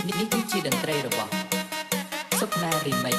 នេះគឺជាតន្ត្រីរបស់សុខណា Remix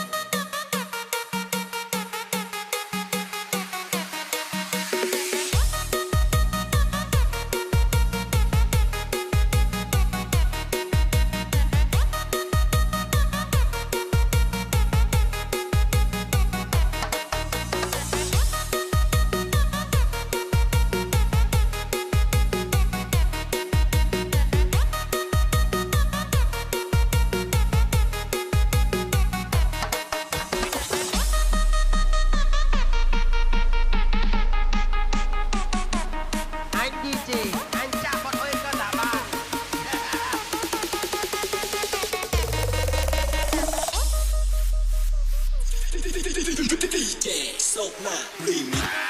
DJ Sokna Remix.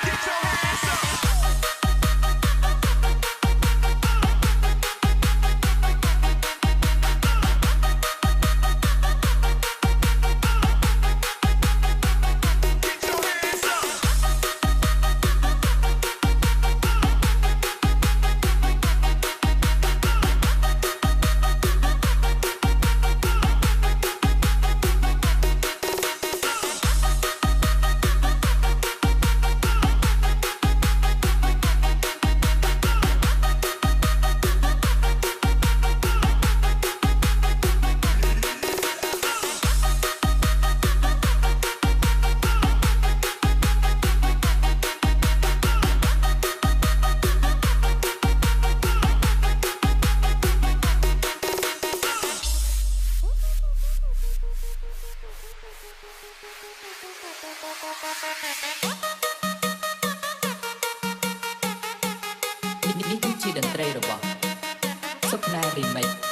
Ini kunci dan trayរបស់សុខណា Remix